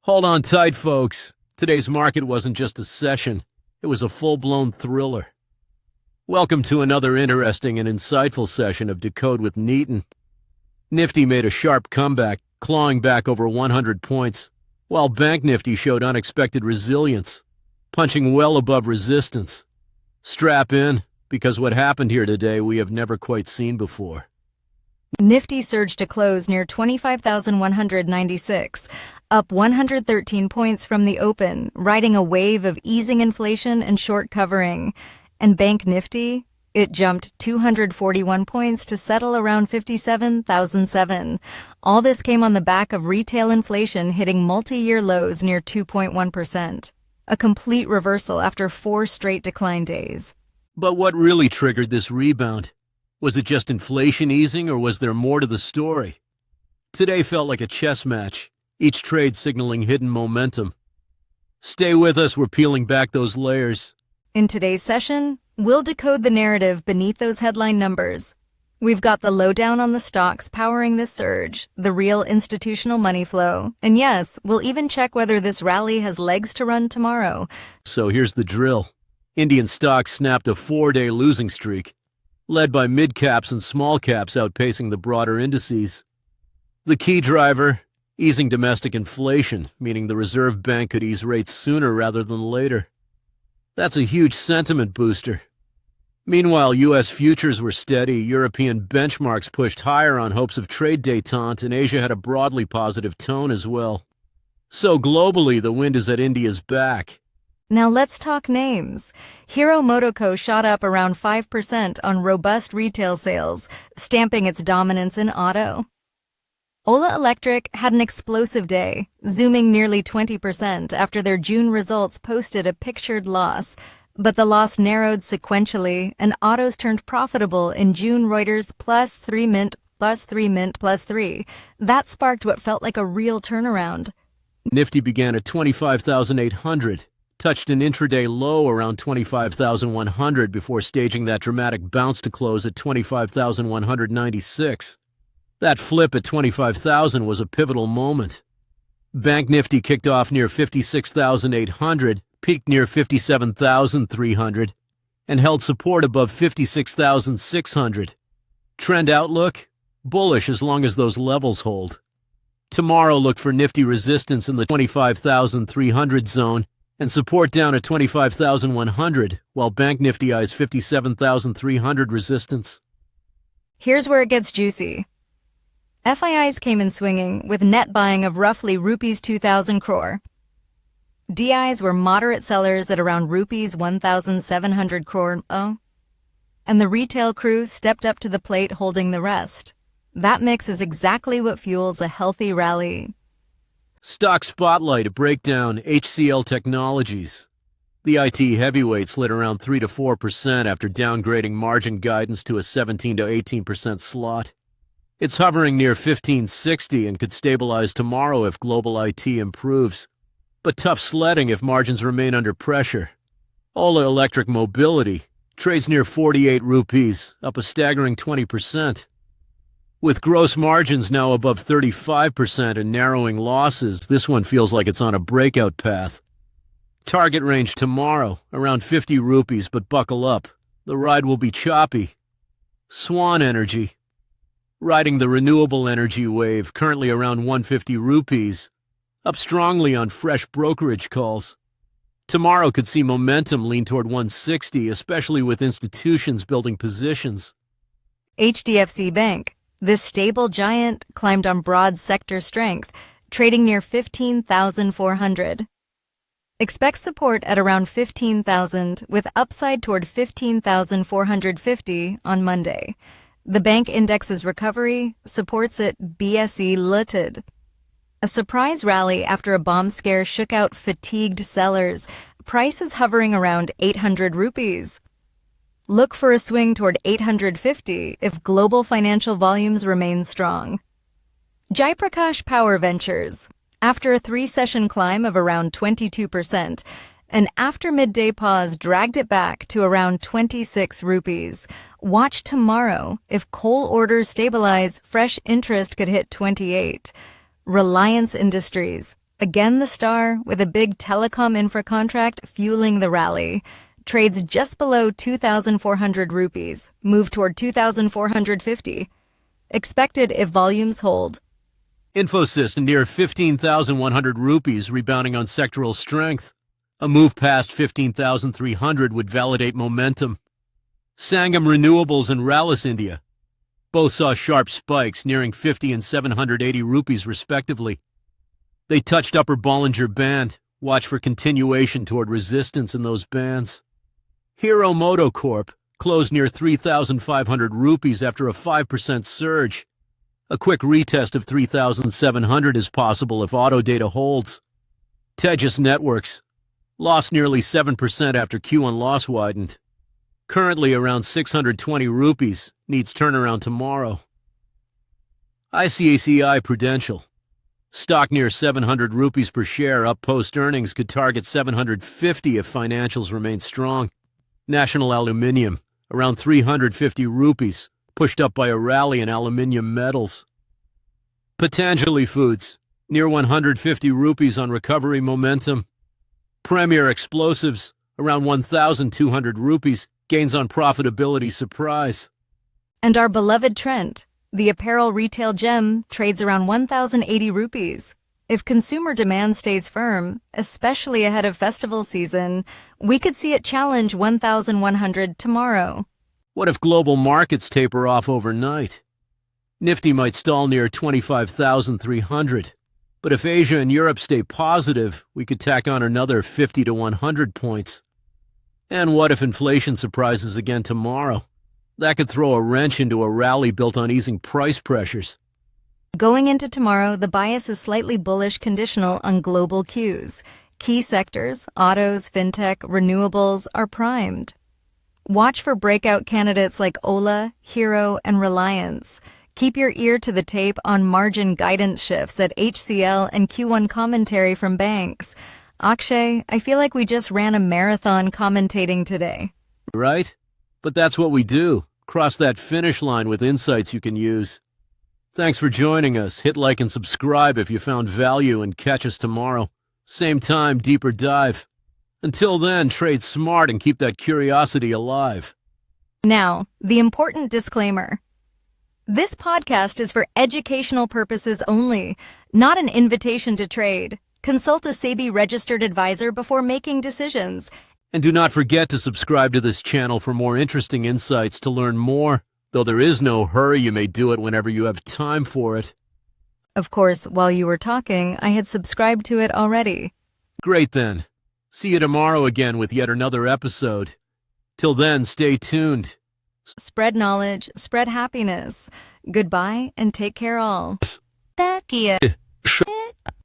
Hold on tight, folks. Today's market wasn't just a session. It was a full-blown thriller. Welcome to another interesting and insightful session of Decode with Nitin. Nifty made a sharp comeback, clawing back over 100 points, while Bank Nifty showed unexpected resilience, punching well above resistance. Strap in, because what happened here today we have never quite seen before. Nifty surged to close near 25,196, up 113 points from the open, riding a wave of easing inflation and short covering. And Bank Nifty, it jumped 241 points to settle around 57,007. All this came on the back of retail inflation hitting multi-year lows near 2.1%. A complete reversal after 4 straight decline days. But what really triggered this rebound? Was it just inflation easing, or was there more to the story? Today felt like a chess match, each trade signaling hidden momentum. Stay with us, we're peeling back those layers. In today's session, we'll decode the narrative beneath those headline numbers. We've got the lowdown on the stocks powering this surge, the real institutional money flow, and yes, we'll even check whether this rally has legs to run tomorrow. So here's the drill. Indian stocks snapped a 4-day losing streak, led by mid-caps and small-caps outpacing the broader indices. The key driver, easing domestic inflation, meaning the Reserve Bank could ease rates sooner rather than later. That's a huge sentiment booster. Meanwhile, U.S. futures were steady, European benchmarks pushed higher on hopes of trade détente, and Asia had a broadly positive tone as well. So globally, the wind is at India's back. Now let's talk names. Hero MotoCo shot up around 5% on robust retail sales, stamping its dominance in auto. Ola Electric had an explosive day, zooming nearly 20% after their June results posted a pictured loss. But the loss narrowed sequentially, and autos turned profitable in June. Reuters +3 Mint, +3 Mint, +3. That sparked what felt like a real turnaround. Nifty began at 25,800. Touched an intraday low around 25,100 before staging that dramatic bounce to close at 25,196. That flip at 25,000 was a pivotal moment. Bank Nifty kicked off near 56,800, peaked near 57,300, and held support above 56,600. Trend outlook? Bullish as long as those levels hold. Tomorrow look for Nifty resistance in the 25,300 zone, and support down at 25,100, while Bank Nifty eyes 57,300 resistance. Here's where it gets juicy. FIIs came in swinging with net buying of roughly rupees 2,000 crore. DIs were moderate sellers at around rupees 1,700 crore. And the retail crew stepped up to the plate holding the rest. That mix is exactly what fuels a healthy rally. Stock Spotlight, a breakdown, HCL Technologies. The IT heavyweight slid around 3 to 4% after downgrading margin guidance to a 17 to 18% slot. It's hovering near 1560 and could stabilize tomorrow if global IT improves, but tough sledding if margins remain under pressure. Ola Electric Mobility trades near 48 rupees, up a staggering 20%. With gross margins now above 35% and narrowing losses, this one feels like it's on a breakout path. Target range tomorrow, around 50 rupees, but buckle up. The ride will be choppy. Swan Energy, riding the renewable energy wave, currently around 150 rupees, up strongly on fresh brokerage calls. Tomorrow could see momentum lean toward 160, especially with institutions building positions. HDFC Bank. This stable giant climbed on broad sector strength, trading near 15,400. Expect support at around 15,000, with upside toward 15,450 on Monday. The bank index's recovery supports it BSE Limited. A surprise rally after a bomb scare shook out fatigued sellers, prices hovering around 800 rupees. Look for a swing toward 850 if global financial volumes remain strong. Jaiprakash Power Ventures. After a 3-session climb of around 22%, an after-midday pause dragged it back to around 26 rupees. Watch tomorrow. If coal orders stabilize, fresh interest could hit 28. Reliance Industries. Again the star, with a big telecom infra contract fueling the rally. Trades just below 2,400 rupees, move toward 2,450. Expected if volumes hold. Infosys near 15,100 rupees, rebounding on sectoral strength. A move past 15,300 would validate momentum. Sangam Renewables and Rallis India both saw sharp spikes, nearing 50 and 780 rupees respectively. They touched upper Bollinger Band. Watch for continuation toward resistance in those bands. Hero Motocorp closed near 3,500 rupees after a 5% surge. A quick retest of 3,700 is possible if auto data holds. Tejas Networks lost nearly 7% after Q1 loss widened. Currently around 620 rupees, needs turnaround tomorrow. ICICI Prudential stock near 700 rupees per share, up post-earnings, could target 750 if financials remain strong. National Aluminium around 350 rupees, pushed up by a rally in aluminium metals. Patanjali Foods near 150 rupees on recovery momentum. Premier Explosives around 1,200 rupees, gains on profitability surprise. And our beloved Trent, the apparel retail gem, trades around 1,080 rupees. If consumer demand stays firm, especially ahead of festival season, we could see it challenge 1,100 tomorrow. What if global markets taper off overnight? Nifty might stall near 25,300. But if Asia and Europe stay positive, we could tack on another 50 to 100 points. And what if inflation surprises again tomorrow? That could throw a wrench into a rally built on easing price pressures. Going into tomorrow, the bias is slightly bullish, conditional on global cues. Key sectors, autos, fintech, renewables, are primed. Watch for breakout candidates like Ola, Hero, and Reliance. Keep your ear to the tape on margin guidance shifts at HCL and Q1 commentary from banks. Akshay, I feel like we just ran a marathon commentating today. Right? But that's what we do. Cross that finish line with insights you can use. Thanks for joining us. Hit like and subscribe if you found value, and catch us tomorrow. Same time, deeper dive. Until then, trade smart and keep that curiosity alive. Now, the important disclaimer. This podcast is for educational purposes only, not an invitation to trade. Consult a SEBI-registered advisor before making decisions. And do not forget to subscribe to this channel for more interesting insights to learn more. Though there is no hurry, you may do it whenever you have time for it. Of course, while you were talking, I had subscribed to it already. Great then. See you tomorrow again with yet another episode. Till then, stay tuned. Spread knowledge, spread happiness. Goodbye and take care all. Thank you.